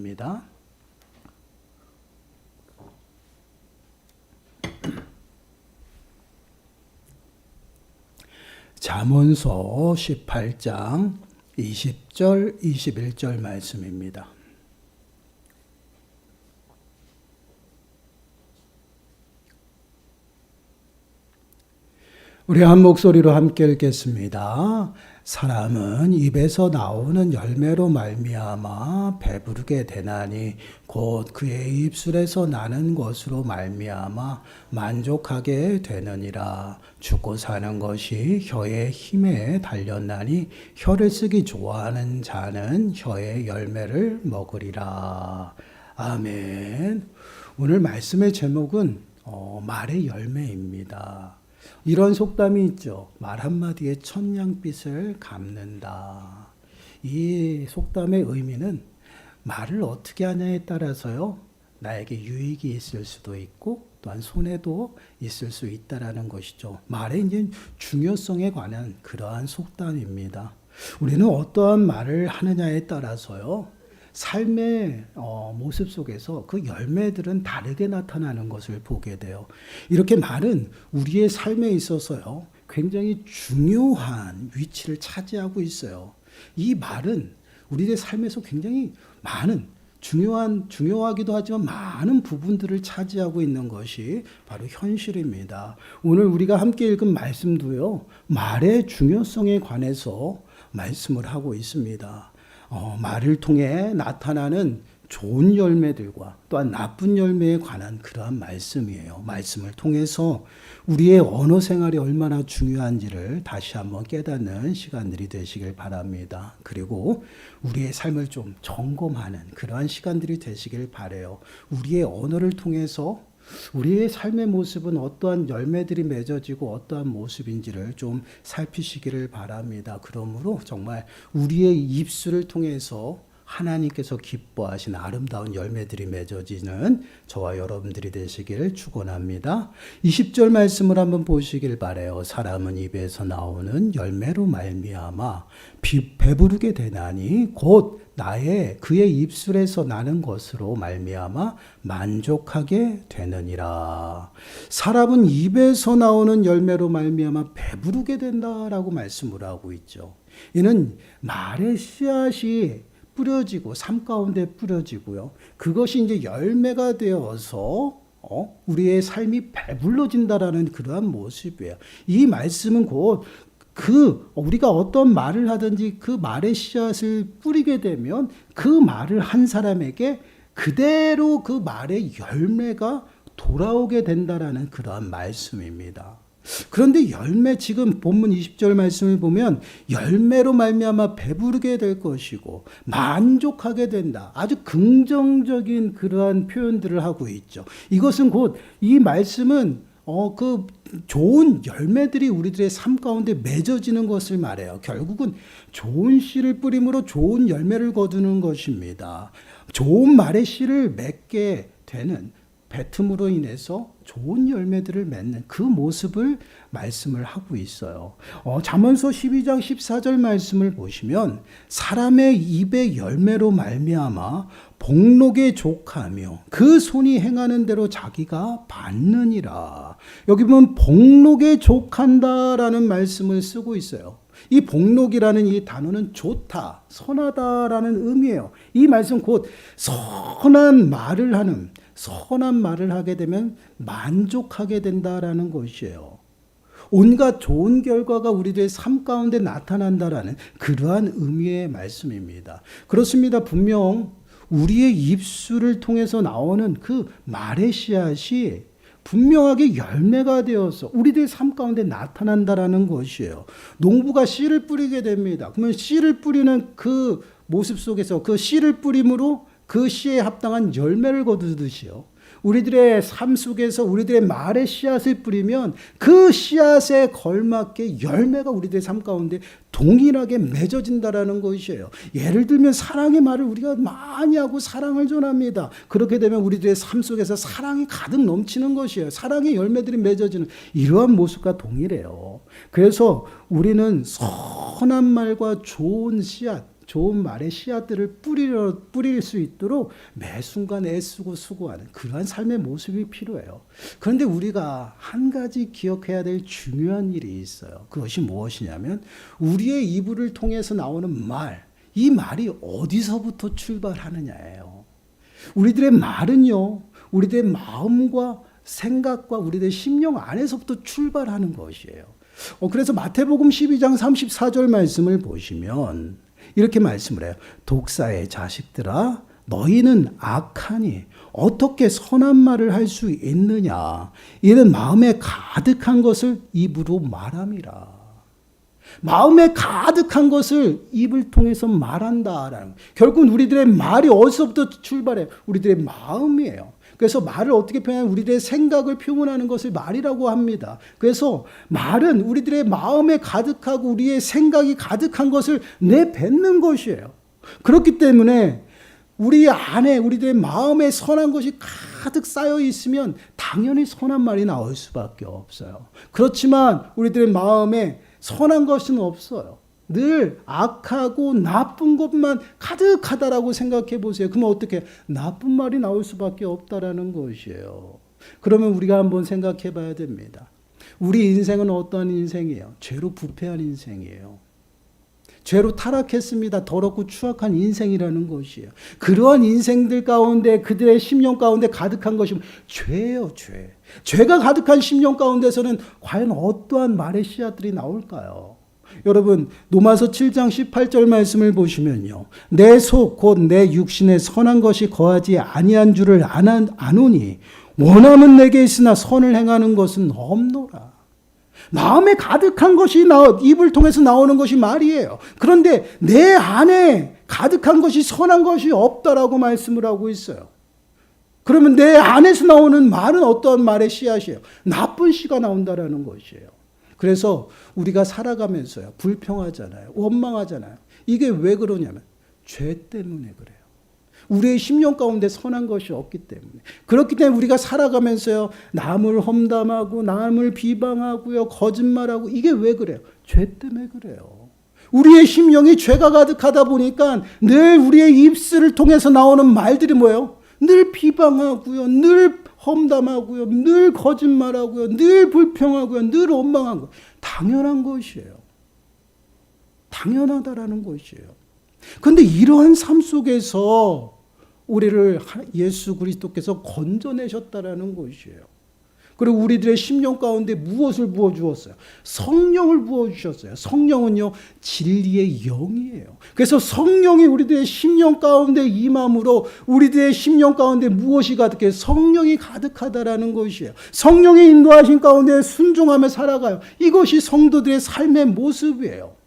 말씀입니다. 잠언서 18장 20절 21절 말씀입니다. 우리 한 목소리로 함께 읽겠습니다. 사람은 입에서 나오는 열매로 말미암아 배부르게 되나니 곧 그의 입술에서 나는 것으로 말미암아 만족하게 되느니라. 죽고 사는 것이 혀의 힘에 달렸나니 혀를 쓰기 좋아하는 자는 혀의 열매를 먹으리라. 아멘. 오늘 말씀의 제목은 말의 열매입니다. 이런 속담이 있죠. 말 한마디에 천냥빚을 갚는다. 이 속담의 의미는 말을 어떻게 하냐에 따라서요, 나에게 유익이 있을 수도 있고 또한 손해도 있을 수 있다라는 것이죠. 말의 이제 중요성에 관한 그러한 속담입니다. 우리는 어떠한 말을 하느냐에 따라서요, 삶의 모습 속에서 그 열매들은 다르게 나타나는 것을 보게 돼요. 이렇게 말은 우리의 삶에 있어서요, 굉장히 중요한 위치를 차지하고 있어요. 이 말은 우리의 삶에서 굉장히 많은 중요하기도 하지만 많은 부분들을 차지하고 있는 것이 바로 현실입니다. 오늘 우리가 함께 읽은 말씀도요, 말의 중요성에 관해서 말씀을 하고 있습니다. 말을 통해 나타나는 좋은 열매들과 또한 나쁜 열매에 관한 그러한 말씀이에요. 말씀을 통해서 우리의 언어 생활이 얼마나 중요한지를 다시 한번 깨닫는 시간들이 되시길 바랍니다. 그리고 우리의 삶을 좀 점검하는 그러한 시간들이 되시길 바라요. 우리의 언어를 통해서 우리의 삶의 모습은 어떠한 열매들이 맺어지고 어떠한 모습인지를 좀 살피시기를 바랍니다. 그러므로 정말 우리의 입술을 통해서 하나님께서 기뻐하신 아름다운 열매들이 맺어지는 저와 여러분들이 되시기를 축원합니다. 20절 말씀을 한번 보시길 바라요. 사람은 입에서 나오는 열매로 말미암아 배부르게 되나니 곧 그의 입술에서 나는 것으로 말미암아 만족하게 되느니라. 사람은 입에서 나오는 열매로 말미암아 배부르게 된다라고 말씀을 하고 있죠. 이는 말의 씨앗이 뿌려지고 삶 가운데 뿌려지고요. 그것이 이제 열매가 되어서 우리의 삶이 배불러진다라는 그러한 모습이에요. 이 말씀은 곧 우리가 어떤 말을 하든지 그 말의 씨앗을 뿌리게 되면 그 말을 한 사람에게 그대로 그 말의 열매가 돌아오게 된다라는 그러한 말씀입니다. 그런데 지금 본문 20절 말씀을 보면 열매로 말미암아 배부르게 될 것이고 만족하게 된다. 아주 긍정적인 그러한 표현들을 하고 있죠. 이것은 곧 이 말씀은 그 좋은 열매들이 우리들의 삶 가운데 맺어지는 것을 말해요. 결국은 좋은 씨를 뿌림으로 좋은 열매를 거두는 것입니다. 좋은 말의 씨를 맺게 되는 뱉음으로 인해서 좋은 열매들을 맺는 그 모습을 말씀을 하고 있어요. 잠언서 12장 14절 말씀을 보시면 사람의 입의 열매로 말미암아 복록에 족하며 그 손이 행하는 대로 자기가 받느니라. 여기 보면 복록에 족한다라는 말씀을 쓰고 있어요. 이 복록이라는 이 단어는 좋다, 선하다라는 의미예요. 이 말씀 곧 선한 말을 하게 되면 만족하게 된다라는 것이에요. 온갖 좋은 결과가 우리들의 삶 가운데 나타난다라는 그러한 의미의 말씀입니다. 그렇습니다. 분명 우리의 입술을 통해서 나오는 그 말의 씨앗이 분명하게 열매가 되어서 우리들의 삶 가운데 나타난다라는 것이에요. 농부가 씨를 뿌리게 됩니다. 그러면 씨를 뿌리는 그 모습 속에서 그 씨를 뿌림으로 그 씨에 합당한 열매를 거두듯이요. 우리들의 삶 속에서 우리들의 말의 씨앗을 뿌리면 그 씨앗에 걸맞게 열매가 우리들의 삶 가운데 동일하게 맺어진다라는 것이에요. 예를 들면 사랑의 말을 우리가 많이 하고 사랑을 전합니다. 그렇게 되면 우리들의 삶 속에서 사랑이 가득 넘치는 것이에요. 사랑의 열매들이 맺어지는 이러한 모습과 동일해요. 그래서 우리는 선한 말과 좋은 씨앗, 좋은 말의 씨앗들을 뿌릴 수 있도록 매 순간 애쓰고 수고하는 그러한 삶의 모습이 필요해요. 그런데 우리가 한 가지 기억해야 될 중요한 일이 있어요. 그것이 무엇이냐면 우리의 입을 통해서 나오는 말, 이 말이 어디서부터 출발하느냐예요. 우리들의 말은요, 우리들의 마음과 생각과 우리들의 심령 안에서부터 출발하는 것이에요. 그래서 마태복음 12장 34절 말씀을 보시면 이렇게 말씀을 해요. 독사의 자식들아, 너희는 악하니 어떻게 선한 말을 할 수 있느냐? 이는 마음에 가득한 것을 입으로 말함이라. 마음에 가득한 것을 입을 통해서 말한다라는, 결국은 우리들의 말이 어디서부터 출발해요? 우리들의 마음이에요. 그래서 말을 어떻게 표현하면 우리들의 생각을 표현하는 것을 말이라고 합니다. 그래서 말은 우리들의 마음에 가득하고 우리의 생각이 가득한 것을 내뱉는 것이에요. 그렇기 때문에 우리 안에 우리들의 마음에 선한 것이 가득 쌓여 있으면 당연히 선한 말이 나올 수밖에 없어요. 그렇지만 우리들의 마음에 선한 것은 없어요. 늘 악하고 나쁜 것만 가득하다라고 생각해 보세요. 그러면 어떻게? 나쁜 말이 나올 수밖에 없다라는 것이에요. 그러면 우리가 한번 생각해 봐야 됩니다. 우리 인생은 어떠한 인생이에요? 죄로 부패한 인생이에요. 죄로 타락했습니다. 더럽고 추악한 인생이라는 것이에요. 그러한 인생들 가운데 그들의 심령 가운데 가득한 것이 죄예요, 죄. 죄가 가득한 심령 가운데서는 과연 어떠한 말의 씨앗들이 나올까요? 여러분, 로마서 7장 18절 말씀을 보시면요. 내 속 곧 내 육신에 선한 것이 거하지 아니한 줄을 아노니 원함은 내게 있으나 선을 행하는 것은 없노라. 마음에 가득한 것이 입을 통해서 나오는 것이 말이에요. 그런데 내 안에 가득한 것이 선한 것이 없다라고 말씀을 하고 있어요. 그러면 내 안에서 나오는 말은 어떠한 말의 씨앗이에요? 나쁜 씨가 나온다라는 것이에요. 그래서 우리가 살아가면서요, 불평하잖아요, 원망하잖아요. 이게 왜 그러냐면 죄 때문에 그래요. 우리의 심령 가운데 선한 것이 없기 때문에. 그렇기 때문에 우리가 살아가면서요, 남을 험담하고 남을 비방하고요, 거짓말하고, 이게 왜 그래요? 죄 때문에 그래요. 우리의 심령이 죄가 가득하다 보니까 늘 우리의 입술을 통해서 나오는 말들이 뭐예요? 늘 비방하고요, 늘 험담하고요, 늘 거짓말하고요, 늘 불평하고요, 늘 원망한 거. 당연한 것이에요. 당연하다라는 것이에요. 그런데 이러한 삶 속에서 우리를 예수 그리스도께서 건져내셨다라는 것이에요. 그리고 우리들의 심령 가운데 무엇을 부어주었어요? 성령을 부어주셨어요. 성령은요, 진리의 영이에요. 그래서 성령이 우리들의 심령 가운데 임함으로 우리들의 심령 가운데 무엇이 가득해요? 성령이 가득하다라는 것이에요. 성령의 인도하신 가운데 순종하며 살아가요. 이것이 성도들의 삶의 모습이에요.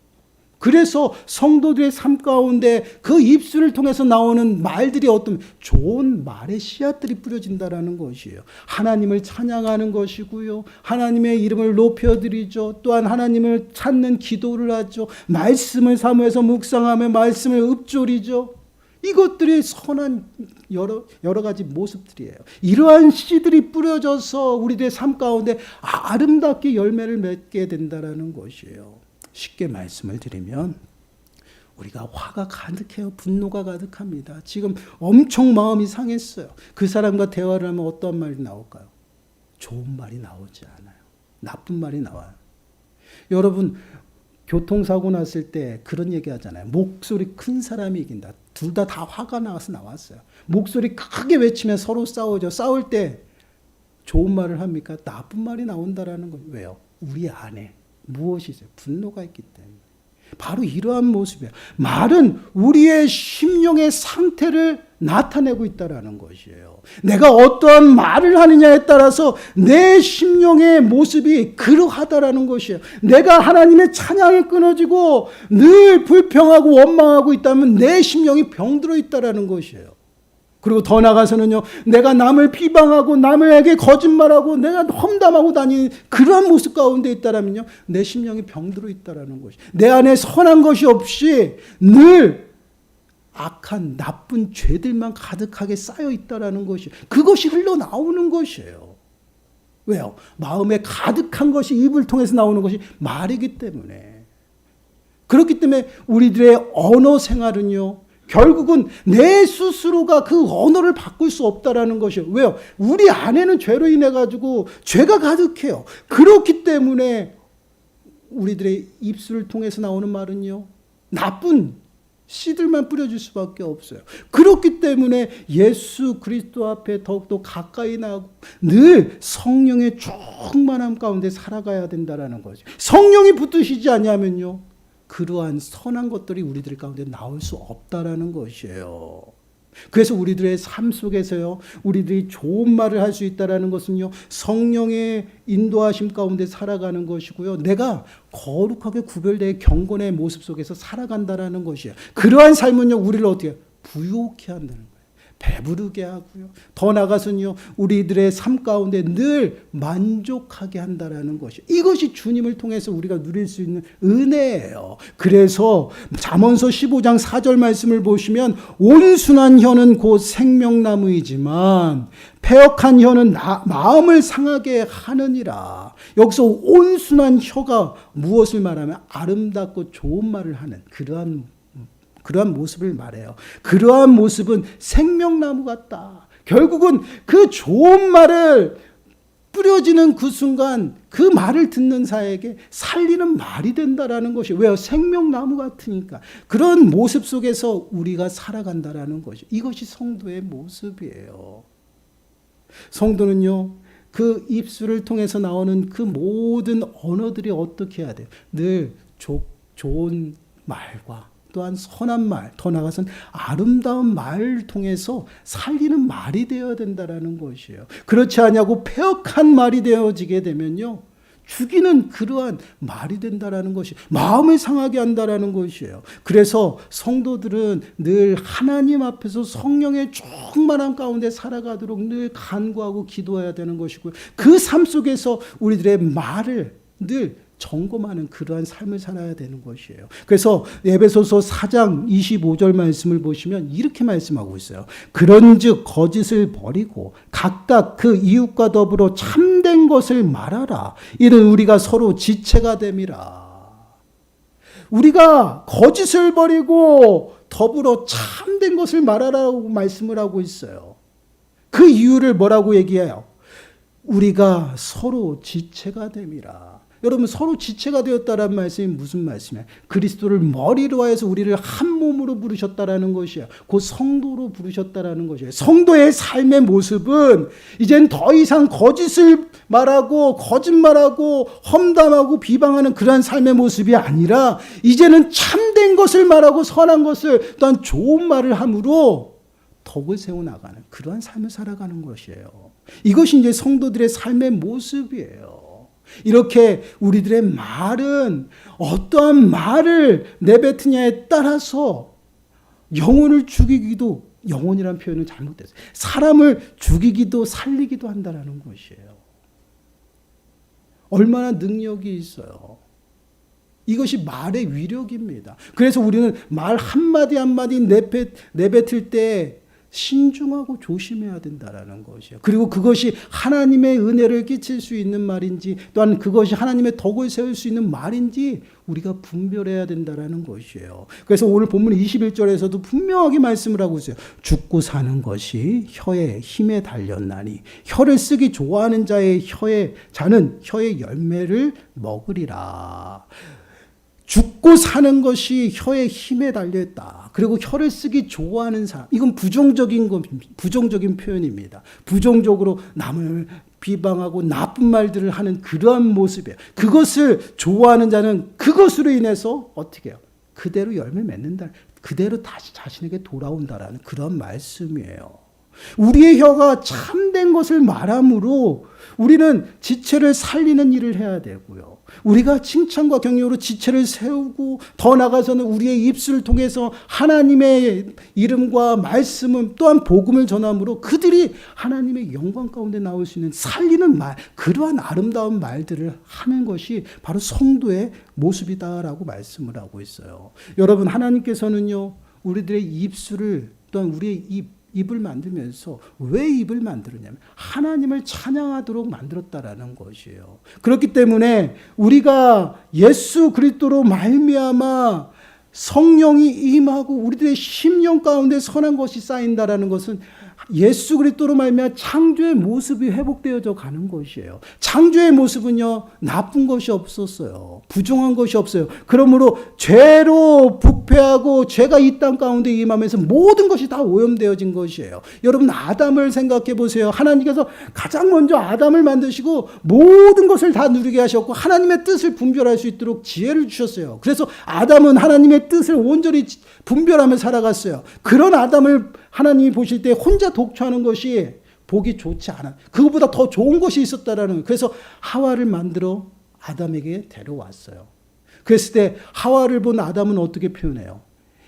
그래서 성도들의 삶 가운데 그 입술을 통해서 나오는 말들이 어떤 좋은 말의 씨앗들이 뿌려진다라는 것이에요. 하나님을 찬양하는 것이고요. 하나님의 이름을 높여드리죠. 또한 하나님을 찾는 기도를 하죠. 말씀을 사모해서 묵상하며 말씀을 읊조리죠. 이것들이 선한 여러 가지 모습들이에요. 이러한 씨들이 뿌려져서 우리들의 삶 가운데 아름답게 열매를 맺게 된다라는 것이에요. 쉽게 말씀을 드리면 우리가 화가 가득해요. 분노가 가득합니다. 지금 엄청 마음이 상했어요. 그 사람과 대화를 하면 어떤 말이 나올까요? 좋은 말이 나오지 않아요. 나쁜 말이 나와요. 여러분, 교통사고 났을 때 그런 얘기 하잖아요. 목소리 큰 사람이 이긴다. 둘 다 화가 나와서 나왔어요. 목소리 크게 외치면 서로 싸우죠. 싸울 때 좋은 말을 합니까? 나쁜 말이 나온다라는 거예요. 왜요? 우리 안에 무엇이 있어요? 분노가 있기 때문에. 바로 이러한 모습이에요. 말은 우리의 심령의 상태를 나타내고 있다는 것이에요. 내가 어떠한 말을 하느냐에 따라서 내 심령의 모습이 그러하다라는 것이에요. 내가 하나님의 찬양이 끊어지고 늘 불평하고 원망하고 있다면 내 심령이 병들어 있다는 것이에요. 그리고 더 나아가서는요, 내가 남을 비방하고 남에게 거짓말하고 내가 험담하고 다니는 그러한 모습 가운데 있다라면요, 내 심령이 병들어 있다라는 것이, 내 안에 선한 것이 없이 늘 악한 나쁜 죄들만 가득하게 쌓여 있다라는 것이, 그것이 흘러나오는 것이에요. 왜요? 마음에 가득한 것이 입을 통해서 나오는 것이 말이기 때문에. 그렇기 때문에 우리들의 언어 생활은요, 결국은 내 스스로가 그 언어를 바꿀 수 없다라는 것이에요. 왜요? 우리 안에는 죄로 인해 가지고 죄가 가득해요. 그렇기 때문에 우리들의 입술을 통해서 나오는 말은요, 나쁜 씨들만 뿌려줄 수밖에 없어요. 그렇기 때문에 예수 그리스도 앞에 더욱더 가까이 나고 늘 성령의 충만함 가운데 살아가야 된다라는 거죠. 성령이 붙으시지 않냐면요, 그러한 선한 것들이 우리들 가운데 나올 수 없다라는 것이에요. 그래서 우리들의 삶 속에서요, 우리들이 좋은 말을 할 수 있다라는 것은요, 성령의 인도하심 가운데 살아가는 것이고요, 내가 거룩하게 구별된 경건의 모습 속에서 살아간다라는 것이에요. 그러한 삶은요, 우리를 어떻게 부유케 한다는 거예요. 배부르게 하고요, 더 나아가서는요, 우리들의 삶 가운데 늘 만족하게 한다라는 것이, 이것이 주님을 통해서 우리가 누릴 수 있는 은혜예요. 그래서 잠언서 15장 4절 말씀을 보시면, 온순한 혀는 곧 생명나무이지만 패역한 혀는 마음을 상하게 하느니라. 여기서 온순한 혀가 무엇을 말하면 아름답고 좋은 말을 하는 그러한 모습을 말해요. 그러한 모습은 생명나무 같다. 결국은 그 좋은 말을 뿌려지는 그 순간 그 말을 듣는 자에게 살리는 말이 된다라는 것이, 왜요? 생명나무 같으니까. 그런 모습 속에서 우리가 살아간다라는 것이, 이것이 성도의 모습이에요. 성도는요, 그 입술을 통해서 나오는 그 모든 언어들이 어떻게 해야 돼요? 늘 좋은 말과 또한 선한 말, 더 나아가서는 아름다운 말을 통해서 살리는 말이 되어야 된다라는 것이에요. 그렇지 않냐고 패역한 말이 되어지게 되면요, 죽이는 그러한 말이 된다라는 것이, 마음을 상하게 한다라는 것이에요. 그래서 성도들은 늘 하나님 앞에서 성령의 충만한 가운데 살아가도록 늘 간구하고 기도해야 되는 것이고요, 그 삶 속에서 우리들의 말을 늘 점검하는 그러한 삶을 살아야 되는 것이에요. 그래서 에베소서 4장 25절 말씀을 보시면 이렇게 말씀하고 있어요. 그런즉 거짓을 버리고 각각 그 이웃과 더불어 참된 것을 말하라. 이는 우리가 서로 지체가 됨이라. 우리가 거짓을 버리고 더불어 참된 것을 말하라고 말씀을 하고 있어요. 그 이유를 뭐라고 얘기해요? 우리가 서로 지체가 됨이라. 여러분, 서로 지체가 되었다라는 말씀이 무슨 말씀이에요? 그리스도를 머리로 하여서 우리를 한 몸으로 부르셨다라는 것이에요. 곧 성도로 부르셨다라는 것이에요. 성도의 삶의 모습은 이젠 더 이상 거짓을 말하고 거짓말하고 험담하고 비방하는 그러한 삶의 모습이 아니라, 이제는 참된 것을 말하고 선한 것을, 또한 좋은 말을 함으로 덕을 세워나가는 그러한 삶을 살아가는 것이에요. 이것이 이제 성도들의 삶의 모습이에요. 이렇게 우리들의 말은 어떠한 말을 내뱉느냐에 따라서 영혼을 죽이기도, 영혼이라는 표현은 잘못됐어요. 사람을 죽이기도 살리기도 한다는 것이에요. 얼마나 능력이 있어요. 이것이 말의 위력입니다. 그래서 우리는 말 한마디 한마디 내뱉을 때 신중하고 조심해야 된다라는 것이에요. 그리고 그것이 하나님의 은혜를 끼칠 수 있는 말인지, 또한 그것이 하나님의 덕을 세울 수 있는 말인지 우리가 분별해야 된다라는 것이에요. 그래서 오늘 본문 21절에서도 분명하게 말씀을 하고 있어요. 죽고 사는 것이 혀의 힘에 달렸나니 혀를 쓰기 좋아하는 자는 혀의 열매를 먹으리라. 죽고 사는 것이 혀의 힘에 달려있다. 그리고 혀를 쓰기 좋아하는 사람, 이건 부정적인 표현입니다. 부정적으로 남을 비방하고 나쁜 말들을 하는 그러한 모습이에요. 그것을 좋아하는 자는 그것으로 인해서 어떻게 해요? 그대로 열매 맺는다. 그대로 다시 자신에게 돌아온다라는 그런 말씀이에요. 우리의 혀가 참된 것을 말함으로 우리는 지체를 살리는 일을 해야 되고요, 우리가 칭찬과 격려로 지체를 세우고, 더 나아가서는 우리의 입술을 통해서 하나님의 이름과 말씀을, 또한 복음을 전함으로 그들이 하나님의 영광 가운데 나올 수 있는 살리는 말, 그러한 아름다운 말들을 하는 것이 바로 성도의 모습이다라고 말씀을 하고 있어요. 여러분, 하나님께서는요, 우리들의 입술을, 또한 우리의 입을 만들면서 왜 입을 만들었냐면 하나님을 찬양하도록 만들었다라는 것이에요. 그렇기 때문에 우리가 예수 그리스도로 말미암아 성령이 임하고 우리들의 심령 가운데 선한 것이 쌓인다라는 것은 예수 그리스도로 말미암아 창조의 모습이 회복되어져 가는 것이에요. 창조의 모습은요, 나쁜 것이 없었어요. 부정한 것이 없어요. 그러므로 죄로 부패하고 죄가 이 땅 가운데 임하면서 모든 것이 다 오염되어진 것이에요. 여러분, 아담을 생각해 보세요. 하나님께서 가장 먼저 아담을 만드시고 모든 것을 다 누리게 하셨고 하나님의 뜻을 분별할 수 있도록 지혜를 주셨어요. 그래서 아담은 하나님의 뜻을 온전히 분별하며 살아갔어요. 그런 아담을 하나님이 보실 때 혼자 독초하는 것이 보기 좋지 않아. 그것보다 더 좋은 것이 있었다라는 거예요. 그래서 하와를 만들어 아담에게 데려왔어요. 그랬을 때 하와를 본 아담은 어떻게 표현해요?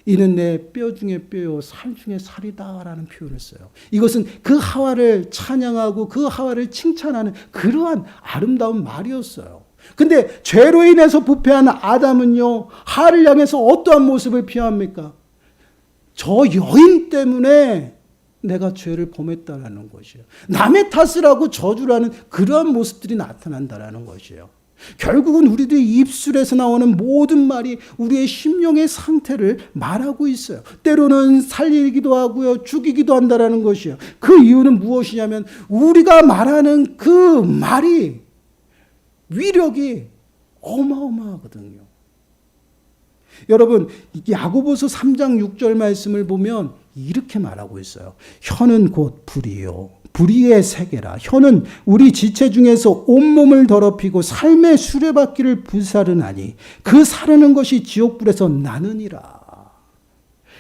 이는 내 뼈 중에 뼈요 살 중에 살이다라는 표현을 써요. 이것은 그 하와를 찬양하고 그 하와를 칭찬하는 그러한 아름다운 말이었어요. 근데 죄로 인해서 부패한 아담은요, 하와를 향해서 어떠한 모습을 피합니까? 저 여인 때문에 내가 죄를 범했다라는 것이에요. 남의 탓을 하고 저주를 하는 그러한 모습들이 나타난다라는 것이에요. 결국은 우리들의 입술에서 나오는 모든 말이 우리의 심령의 상태를 말하고 있어요. 때로는 살리기도 하고요, 죽이기도 한다라는 것이에요. 그 이유는 무엇이냐면 우리가 말하는 그 말이 위력이 어마어마하거든요. 여러분, 야고보서 3장 6절 말씀을 보면 이렇게 말하고 있어요. 혀는 곧 불이요 불의의 세계라. 혀는 우리 지체 중에서 온몸을 더럽히고 삶의 수레바퀴를 불사르나니 그 사르는 것이 지옥불에서 나느니라.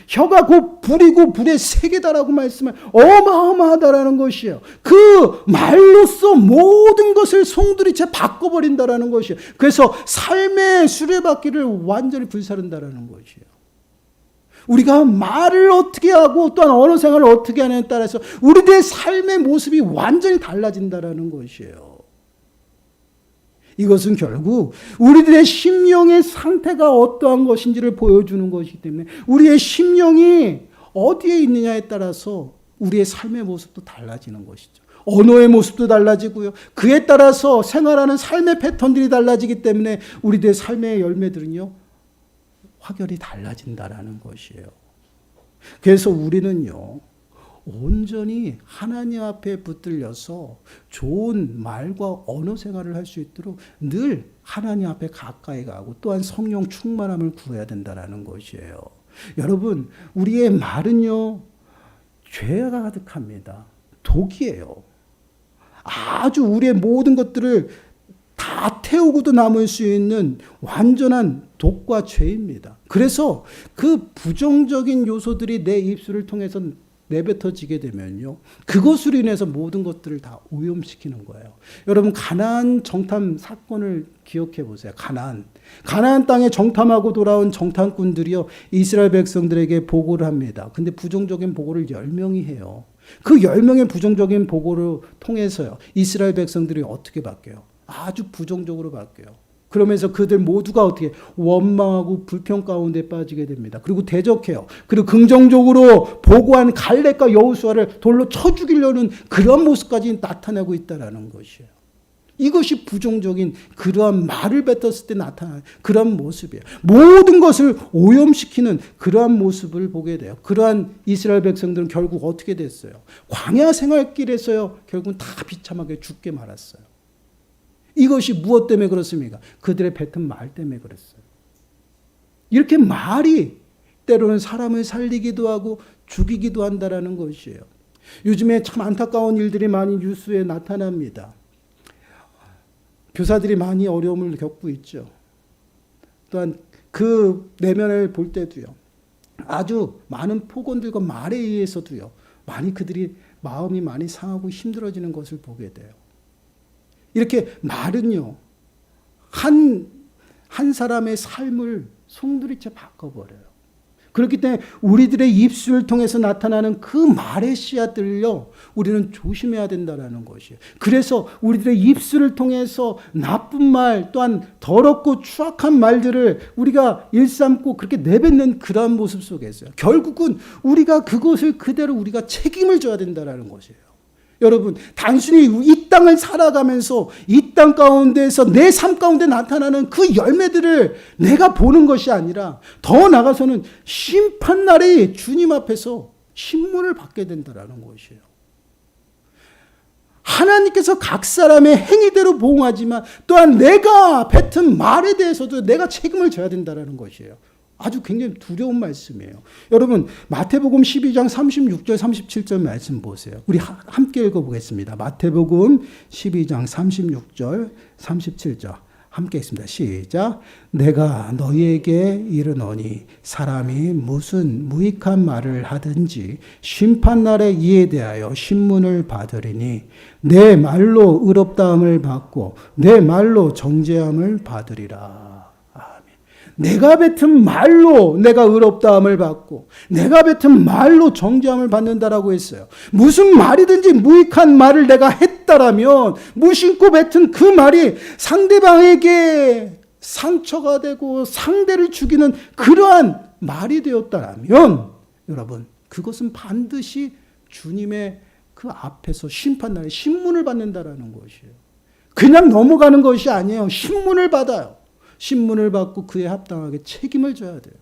혀가 곧 불이고 불의 세계다라고 말씀을 어마어마하다라는 것이에요. 그 말로써 모든 것을 송두리째 바꿔버린다라는 것이에요. 그래서 삶의 수레바퀴를 완전히 불사른다라는 것이에요. 우리가 말을 어떻게 하고 또한 언어 생활을 어떻게 하느냐에 따라서 우리들의 삶의 모습이 완전히 달라진다라는 것이에요. 이것은 결국 우리들의 심령의 상태가 어떠한 것인지를 보여주는 것이기 때문에 우리의 심령이 어디에 있느냐에 따라서 우리의 삶의 모습도 달라지는 것이죠. 언어의 모습도 달라지고요. 그에 따라서 생활하는 삶의 패턴들이 달라지기 때문에 우리들의 삶의 열매들은요, 확연히 달라진다라는 것이에요. 그래서 우리는요, 온전히 하나님 앞에 붙들려서 좋은 말과 언어 생활을 할 수 있도록 늘 하나님 앞에 가까이 가고 또한 성령 충만함을 구해야 된다는 것이에요. 여러분, 우리의 말은요, 죄가 가득합니다. 독이에요. 아주 우리의 모든 것들을 다 태우고도 남을 수 있는 완전한 독과 죄입니다. 그래서 그 부정적인 요소들이 내 입술을 통해서 내뱉어지게 되면요, 그것으로 인해서 모든 것들을 다 오염시키는 거예요. 여러분, 가나안 정탐 사건을 기억해 보세요. 가나안 땅에 정탐하고 돌아온 정탐꾼들이요, 이스라엘 백성들에게 보고를 합니다. 근데 부정적인 보고를 10명이 해요. 그 10명의 부정적인 보고를 통해서요, 이스라엘 백성들이 어떻게 바뀌어요? 아주 부정적으로 바뀌어요. 그러면서 그들 모두가 어떻게 원망하고 불평 가운데 빠지게 됩니다. 그리고 대적해요. 그리고 긍정적으로 보고한 갈렙과 여호수아를 돌로 쳐 죽이려는 그런 모습까지 나타나고 있다는 것이에요. 이것이 부정적인 그러한 말을 뱉었을 때 나타나는 그런 모습이에요. 모든 것을 오염시키는 그러한 모습을 보게 돼요. 그러한 이스라엘 백성들은 결국 어떻게 됐어요? 광야 생활길에서요, 결국은 다 비참하게 죽게 말았어요. 이것이 무엇 때문에 그렇습니까? 그들의 뱉은 말 때문에 그랬어요. 이렇게 말이 때로는 사람을 살리기도 하고 죽이기도 한다는 것이에요. 요즘에 참 안타까운 일들이 많이 뉴스에 나타납니다. 교사들이 많이 어려움을 겪고 있죠. 또한 그 내면을 볼 때도요, 아주 많은 폭언들과 말에 의해서도요, 많이 그들이 마음이 많이 상하고 힘들어지는 것을 보게 돼요. 이렇게 말은요, 한 사람의 삶을 송두리째 바꿔버려요. 그렇기 때문에 우리들의 입술을 통해서 나타나는 그 말의 씨앗들을요, 우리는 조심해야 된다는 것이에요. 그래서 우리들의 입술을 통해서 나쁜 말 또한 더럽고 추악한 말들을 우리가 일삼고 그렇게 내뱉는 그러한 모습 속에서요, 결국은 우리가 그것을 그대로 우리가 책임을 져야 된다는 것이에요. 여러분, 단순히 이 땅을 살아가면서 이 땅 가운데에서 내 삶 가운데 나타나는 그 열매들을 내가 보는 것이 아니라 더 나아가서는 심판날에 주님 앞에서 신문을 받게 된다는 것이에요. 하나님께서 각 사람의 행위대로 보응하지만 또한 내가 뱉은 말에 대해서도 내가 책임을 져야 된다는 것이에요. 아주 굉장히 두려운 말씀이에요. 여러분, 마태복음 12장 36절 37절 말씀 보세요. 우리 함께 읽어보겠습니다. 마태복음 12장 36절 37절 함께 읽습니다. 시작. 내가 너희에게 이르노니 사람이 무슨 무익한 말을 하든지 심판날에 이에 대하여 신문을 받으리니 내 말로 의롭다함을 받고 내 말로 정죄함을 받으리라. 내가 뱉은 말로 내가 의롭다함을 받고 내가 뱉은 말로 정죄함을 받는다라고 했어요. 무슨 말이든지 무익한 말을 내가 했다라면 무심코 뱉은 그 말이 상대방에게 상처가 되고 상대를 죽이는 그러한 말이 되었다라면 여러분, 그것은 반드시 주님의 그 앞에서 심판날에 신문을 받는다라는 것이에요. 그냥 넘어가는 것이 아니에요. 신문을 받아요. 신문을 받고 그에 합당하게 책임을 져야 돼요.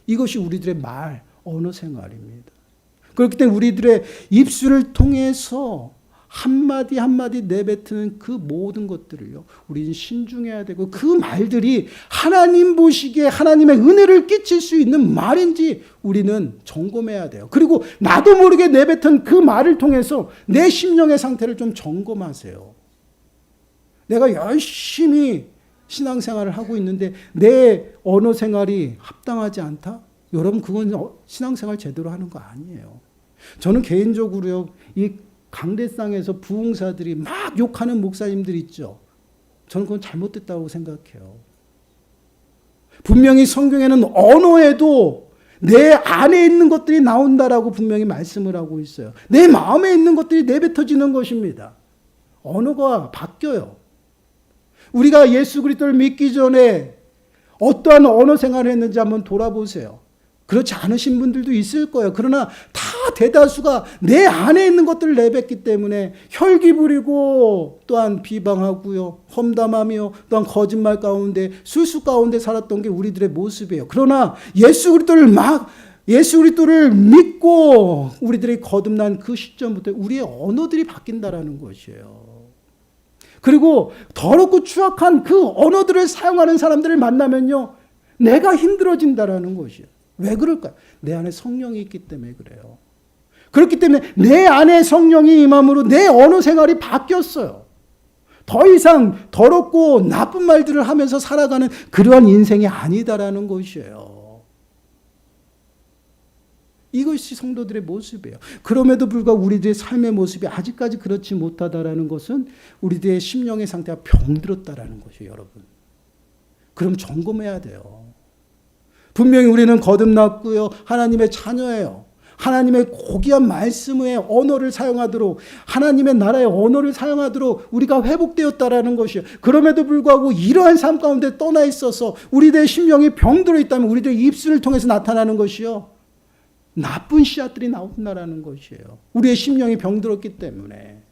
이것이 우리들의 말, 언어 생활입니다. 그렇기 때문에 우리들의 입술을 통해서 한마디 한마디 내뱉는 그 모든 것들을요, 우리는 신중해야 되고 그 말들이 하나님 보시기에 하나님의 은혜를 끼칠 수 있는 말인지 우리는 점검해야 돼요. 그리고 나도 모르게 내뱉은 그 말을 통해서 내 심령의 상태를 좀 점검하세요. 내가 열심히 신앙생활을 하고 있는데 내 언어 생활이 합당하지 않다? 여러분, 그건 신앙생활 제대로 하는 거 아니에요. 저는 개인적으로요, 이 강대상에서 부흥사들이 막 욕하는 목사님들 있죠. 저는 그건 잘못됐다고 생각해요. 분명히 성경에는 언어에도 내 안에 있는 것들이 나온다라고 분명히 말씀을 하고 있어요. 내 마음에 있는 것들이 내뱉어지는 것입니다. 언어가 바뀌어요. 우리가 예수 그리스도를 믿기 전에 어떠한 언어 생활을 했는지 한번 돌아보세요. 그렇지 않으신 분들도 있을 거예요. 그러나 다 대다수가 내 안에 있는 것들을 내뱉기 때문에 혈기 부리고 또한 비방하고요, 험담하며 또한 거짓말 가운데 술수 가운데 살았던 게 우리들의 모습이에요. 그러나 예수 그리스도를 믿고 우리들이 거듭난 그 시점부터 우리의 언어들이 바뀐다라는 것이에요. 그리고 더럽고 추악한 그 언어들을 사용하는 사람들을 만나면요, 내가 힘들어진다라는 것이에요. 왜 그럴까요? 내 안에 성령이 있기 때문에 그래요. 그렇기 때문에 내 안에 성령이 임함으로 내 언어 생활이 바뀌었어요. 더 이상 더럽고 나쁜 말들을 하면서 살아가는 그러한 인생이 아니다라는 것이에요. 이것이 성도들의 모습이에요. 그럼에도 불구하고 우리들의 삶의 모습이 아직까지 그렇지 못하다라는 것은 우리들의 심령의 상태가 병들었다라는 것이에요, 여러분. 그럼 점검해야 돼요. 분명히 우리는 거듭났고요, 하나님의 자녀예요. 하나님의 고귀한 말씀의 언어를 사용하도록, 하나님의 나라의 언어를 사용하도록 우리가 회복되었다라는 것이에요. 그럼에도 불구하고 이러한 삶 가운데 떠나 있어서 우리들의 심령이 병들어 있다면 우리들의 입술을 통해서 나타나는 것이요, 나쁜 씨앗들이 나온다라는 것이에요. 우리의 심령이 병들었기 때문에.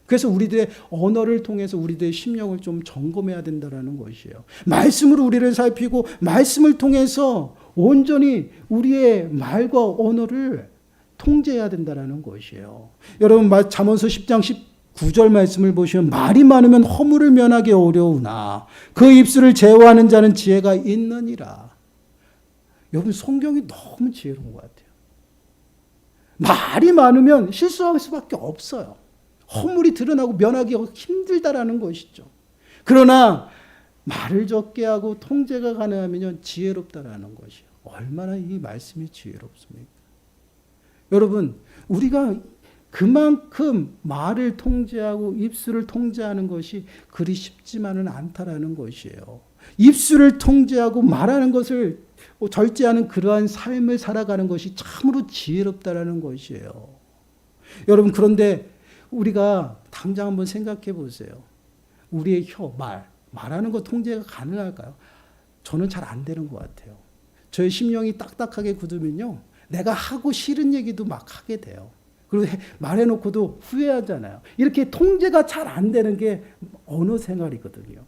그래서 우리들의 언어를 통해서 우리들의 심령을 좀 점검해야 된다라는 것이에요. 말씀으로 우리를 살피고 말씀을 통해서 온전히 우리의 말과 언어를 통제해야 된다라는 것이에요. 여러분, 잠언서 10장 19절 말씀을 보시면 말이 많으면 허물을 면하기 어려우나 그 입술을 제어하는 자는 지혜가 있느니라. 여러분, 성경이 너무 지혜로운 것 같아요. 말이 많으면 실수할 수밖에 없어요. 허물이 드러나고 면하기 힘들다라는 것이죠. 그러나 말을 적게 하고 통제가 가능하면 지혜롭다라는 것이요. 얼마나 이 말씀이 지혜롭습니까? 여러분, 우리가 그만큼 말을 통제하고 입술을 통제하는 것이 그리 쉽지만은 않다라는 것이에요. 입술을 통제하고 말하는 것을 절제하는 그러한 삶을 살아가는 것이 참으로 지혜롭다라는 것이에요. 여러분, 그런데 우리가 당장 한번 생각해 보세요. 우리의 말하는 것 통제가 가능할까요? 저는 잘 안 되는 것 같아요. 저의 심령이 딱딱하게 굳으면요, 내가 하고 싫은 얘기도 막 하게 돼요. 그리고 말해놓고도 후회하잖아요. 이렇게 통제가 잘 안 되는 게 언어 생활이거든요.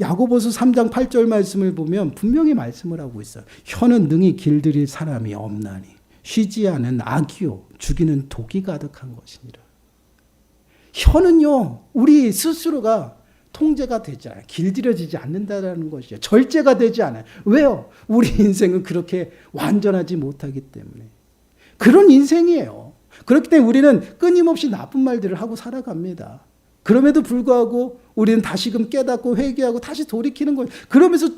야고보서 3장 8절 말씀을 보면 분명히 말씀을 하고 있어요. 혀는 능히 길들일 사람이 없나니 쉬지 않은 악이요 죽이는 독이 가득한 것이니라. 혀는요, 우리 스스로가 통제가 되지 않아요. 길들여지지 않는다는 것이죠. 절제가 되지 않아요. 왜요? 우리 인생은 그렇게 완전하지 못하기 때문에. 그런 인생이에요. 그렇기 때문에 우리는 끊임없이 나쁜 말들을 하고 살아갑니다. 그럼에도 불구하고 우리는 다시금 깨닫고 회개하고 다시 돌이키는 거예요. 그러면서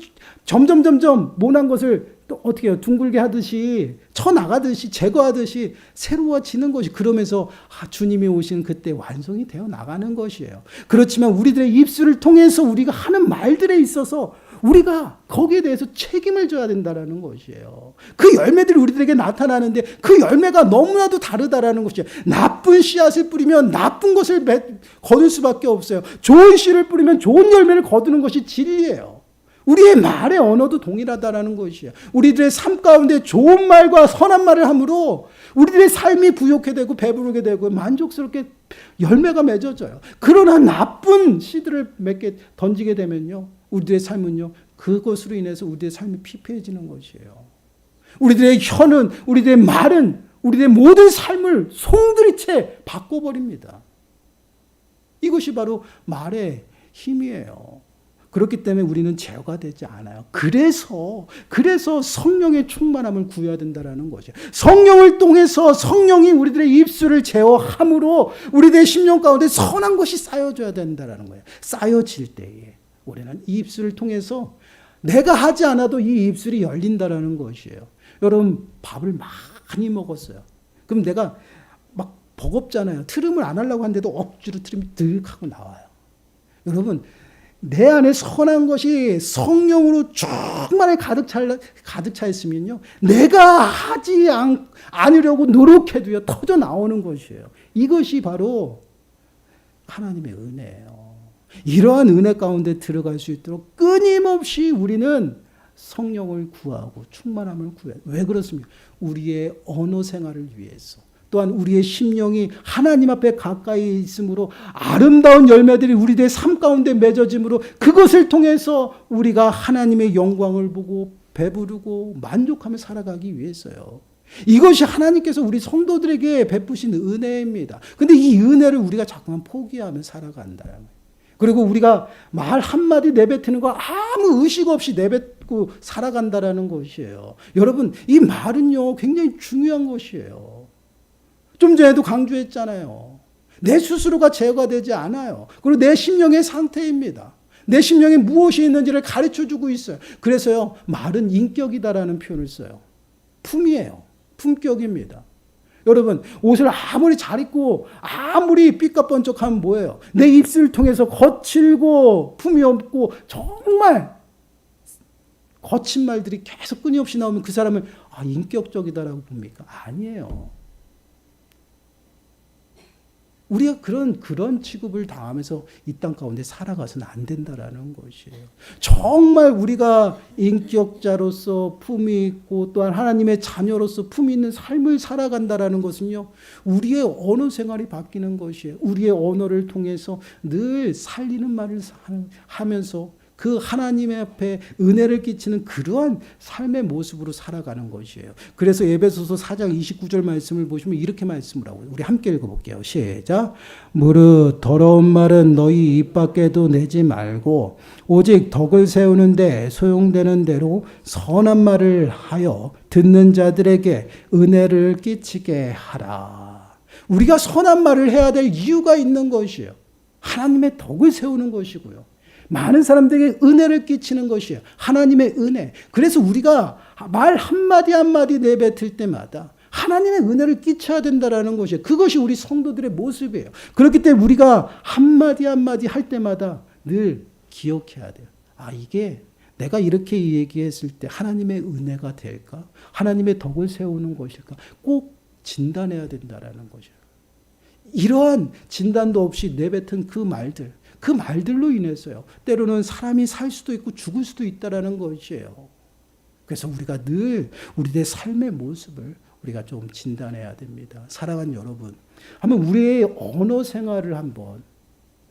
점점 모난 것을 또 어떻게 해요? 둥글게 하듯이 쳐나가듯이 제거하듯이 새로워지는 것이, 그러면서 주님이 오시는 그때 완성이 되어 나가는 것이에요. 그렇지만 우리들의 입술을 통해서 우리가 하는 말들에 있어서 우리가 거기에 대해서 책임을 져야 된다는 것이에요. 그 열매들이 우리들에게 나타나는데 그 열매가 너무나도 다르다라는 것이에요. 나쁜 씨앗을 뿌리면 나쁜 것을 거둘 수밖에 없어요. 좋은 씨를 뿌리면 좋은 열매를 거두는 것이 진리예요. 우리의 말의 언어도 동일하다라는 것이에요. 우리들의 삶 가운데 좋은 말과 선한 말을 함으로 우리들의 삶이 부욕해 되고 배부르게 되고 만족스럽게 열매가 맺어져요. 그러나 나쁜 씨들을 몇 개 던지게 되면요, 우리들의 삶은요, 그것으로 인해서 우리들의 삶이 피폐해지는 것이에요. 우리들의 혀는, 우리들의 말은 우리들의 모든 삶을 송두리째 바꿔버립니다. 이것이 바로 말의 힘이에요. 그렇기 때문에 우리는 제어가 되지 않아요. 그래서 성령의 충만함을 구해야 된다는 것이에요. 성령을 통해서 성령이 우리들의 입술을 제어함으로 우리들의 심령 가운데 선한 것이 쌓여져야 된다는 거예요. 쌓여질 때에 우리는 이 입술을 통해서 내가 하지 않아도 이 입술이 열린다는 것이에요. 여러분, 밥을 많이 먹었어요. 그럼 내가 막 버겁잖아요. 트림을 안 하려고 하는데도 억지로 트림이 득 하고 나와요. 여러분, 내 안에 선한 것이 성령으로 충만히 가득 차 있으면요, 내가 하지 않으려고 노력해도요, 터져 나오는 것이에요. 이것이 바로 하나님의 은혜예요. 이러한 은혜 가운데 들어갈 수 있도록 끊임없이 우리는 성령을 구하고 충만함을 구해요. 왜 그렇습니까? 우리의 언어 생활을 위해서, 또한 우리의 심령이 하나님 앞에 가까이 있으므로 아름다운 열매들이 우리들의 삶 가운데 맺어짐으로 그것을 통해서 우리가 하나님의 영광을 보고 배부르고 만족하며 살아가기 위해서요. 이것이 하나님께서 우리 성도들에게 베푸신 은혜입니다. 근데 이 은혜를 우리가 자꾸만 포기하며 살아간다는 거예요. 그리고 우리가 말 한마디 내뱉는 거 아무 의식 없이 내뱉고 살아간다는 것이에요. 여러분, 이 말은요, 굉장히 중요한 것이에요. 좀 전에도 강조했잖아요. 내 스스로가 제어가 되지 않아요. 그리고 내 심령의 상태입니다. 내 심령에 무엇이 있는지를 가르쳐주고 있어요. 그래서요, 말은 인격이다라는 표현을 써요. 품이에요. 품격입니다. 여러분, 옷을 아무리 잘 입고 아무리 삐까뻔쩍하면 뭐예요? 내 입술을 통해서 거칠고 품이 없고 정말 거친 말들이 계속 끊임없이 나오면 그 사람을 인격적이다라고 봅니까? 아니에요. 우리가 그런 취급을 당하면서 이 땅 가운데 살아가서는 안 된다라는 것이에요. 정말 우리가 인격자로서 품이 있고 또한 하나님의 자녀로서 품이 있는 삶을 살아간다라는 것은요, 우리의 언어 생활이 바뀌는 것이에요. 우리의 언어를 통해서 늘 살리는 말을 하면서 그 하나님의 앞에 은혜를 끼치는 그러한 삶의 모습으로 살아가는 것이에요. 그래서 에베소서 4장 29절 말씀을 보시면 이렇게 말씀을 하고요. 우리 함께 읽어볼게요. 시작. 무릇 더러운 말은 너희 입 밖에도 내지 말고 오직 덕을 세우는데 소용되는 대로 선한 말을 하여 듣는 자들에게 은혜를 끼치게 하라. 우리가 선한 말을 해야 될 이유가 있는 것이에요. 하나님의 덕을 세우는 것이고요. 많은 사람들에게 은혜를 끼치는 것이에요. 하나님의 은혜. 그래서 우리가 말 한마디 한마디 내뱉을 때마다 하나님의 은혜를 끼쳐야 된다는 것이에요. 그것이 우리 성도들의 모습이에요. 그렇기 때문에 우리가 한마디 한마디 할 때마다 늘 기억해야 돼요. 이게 내가 이렇게 얘기했을 때 하나님의 은혜가 될까? 하나님의 덕을 세우는 것일까? 꼭 진단해야 된다라는 거죠. 이러한 진단도 없이 내뱉은 그 말들로 인해서요. 때로는 사람이 살 수도 있고 죽을 수도 있다라는 것이에요. 그래서 우리가 늘 우리의 삶의 모습을 우리가 좀 진단해야 됩니다. 사랑하는 여러분, 한번 우리의 언어 생활을 한번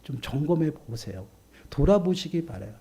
좀 점검해 보세요. 돌아보시기 바라요.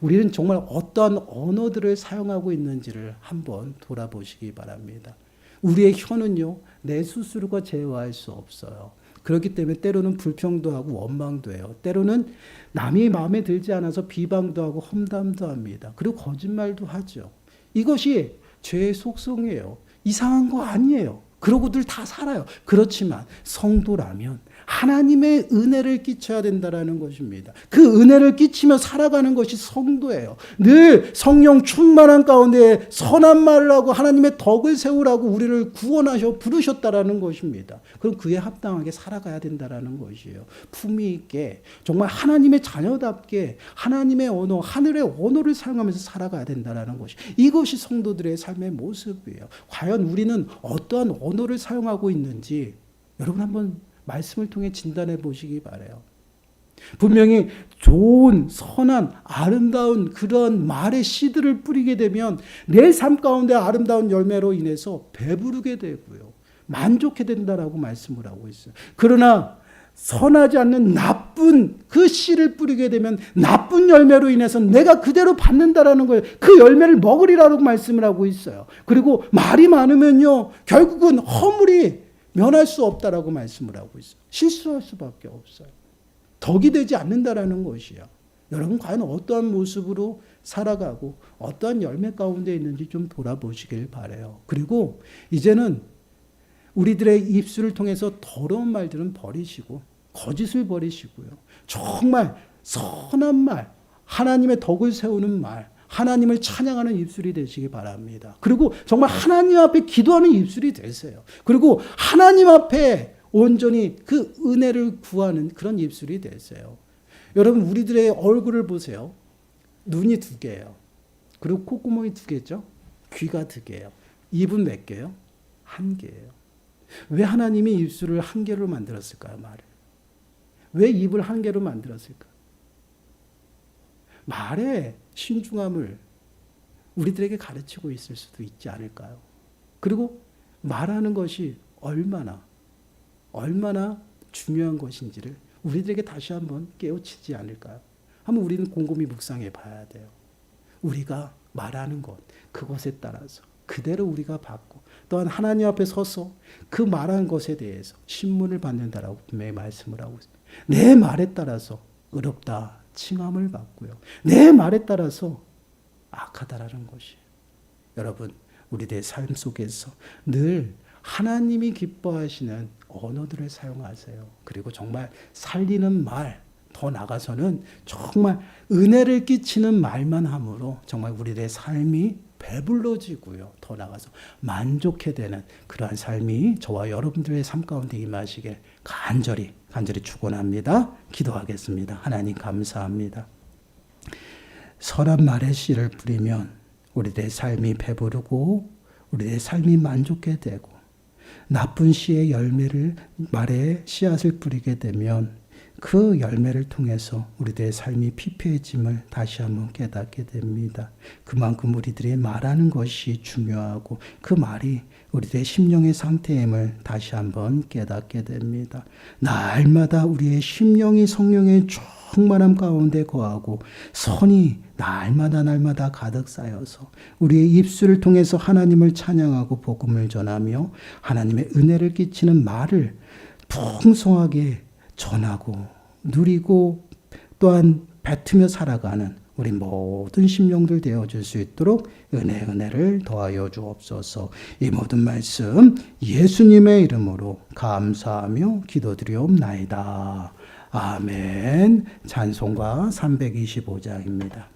우리는 정말 어떠한 언어들을 사용하고 있는지를 한번 돌아보시기 바랍니다. 우리의 혀는요, 내 스스로가 제어할 수 없어요. 그렇기 때문에 때로는 불평도 하고 원망도 해요. 때로는 남이 마음에 들지 않아서 비방도 하고 험담도 합니다. 그리고 거짓말도 하죠. 이것이 죄의 속성이에요. 이상한 거 아니에요. 그러고들 다 살아요. 그렇지만 성도라면 하나님의 은혜를 끼쳐야 된다라는 것입니다. 그 은혜를 끼치며 살아가는 것이 성도예요. 늘 성령 충만한 가운데 선한 말을 하고 하나님의 덕을 세우라고 우리를 구원하셔 부르셨다라는 것입니다. 그럼 그에 합당하게 살아가야 된다라는 것이에요. 품위 있게 정말 하나님의 자녀답게 하나님의 언어, 하늘의 언어를 사용하면서 살아가야 된다라는 것이, 이것이 성도들의 삶의 모습이에요. 과연 우리는 어떠한 언어를 사용하고 있는지 여러분 한번 말씀을 통해 진단해 보시기 바라요. 분명히 좋은 선한 아름다운 그런 말의 씨들을 뿌리게 되면 내 삶 가운데 아름다운 열매로 인해서 배부르게 되고요. 만족해 된다라고 말씀을 하고 있어요. 그러나 선하지 않는 나쁜 그 씨를 뿌리게 되면 나쁜 열매로 인해서 내가 그대로 받는다라는 거예요. 그 열매를 먹으리라고 말씀을 하고 있어요. 그리고 말이 많으면요, 결국은 허물이 면할 수 없다라고 말씀을 하고 있어요. 실수할 수밖에 없어요. 덕이 되지 않는다라는 것이요. 여러분 과연 어떠한 모습으로 살아가고 어떠한 열매 가운데 있는지 좀 돌아보시길 바라요. 그리고 이제는 우리들의 입술을 통해서 더러운 말들은 버리시고 거짓을 버리시고요. 정말 선한 말, 하나님의 덕을 세우는 말, 하나님을 찬양하는 입술이 되시기 바랍니다. 그리고 정말 하나님 앞에 기도하는 입술이 되세요. 그리고 하나님 앞에 온전히 그 은혜를 구하는 그런 입술이 되세요. 여러분 우리들의 얼굴을 보세요. 눈이 2개예요. 그리고 콧구멍이 2개죠. 귀가 2개예요. 입은 몇 개예요? 1개예요. 왜 하나님이 입술을 1개로 만들었을까요? 말을. 왜 입을 1개로 만들었을까? 말의 신중함을 우리들에게 가르치고 있을 수도 있지 않을까요? 그리고 말하는 것이 얼마나 중요한 것인지를 우리들에게 다시 한번 깨우치지 않을까요? 한번 우리는 곰곰이 묵상해 봐야 돼요. 우리가 말하는 것, 그것에 따라서 그대로 우리가 받고 또한 하나님 앞에 서서 그 말한 것에 대해서 신문을 받는다라고 분명히 말씀을 하고 있습니다. 내 말에 따라서 의롭다 칭함을 받고요. 내 말에 따라서 악하다라는 것이. 여러분 우리들의 삶 속에서 늘 하나님이 기뻐하시는 언어들을 사용하세요. 그리고 정말 살리는 말, 더 나아가서는 정말 은혜를 끼치는 말만 함으로 정말 우리들의 삶이 배불러지고요. 더 나아가서 만족해 되는 그러한 삶이 저와 여러분들의 삶 가운데 임하시길 간절히 축원합니다. 기도하겠습니다. 하나님 감사합니다. 선한 말의 씨를 뿌리면 우리들의 삶이 배부르고 우리들의 삶이 만족해 되고, 나쁜 씨의 열매를 말의 씨앗을 뿌리게 되면 그 열매를 통해서 우리들의 삶이 피폐해짐을 다시 한번 깨닫게 됩니다. 그만큼 우리들이 말하는 것이 중요하고 그 말이 우리들의 심령의 상태임을 다시 한번 깨닫게 됩니다. 날마다 우리의 심령이 성령의 충만함 가운데 거하고 선이 날마다 가득 쌓여서 우리의 입술을 통해서 하나님을 찬양하고 복음을 전하며 하나님의 은혜를 끼치는 말을 풍성하게 전하고 누리고 또한 뱉으며 살아가는 우리 모든 심령들 되어줄 수 있도록 은혜를 더하여 주옵소서. 이 모든 말씀 예수님의 이름으로 감사하며 기도드리옵나이다. 아멘. 찬송가 325장입니다.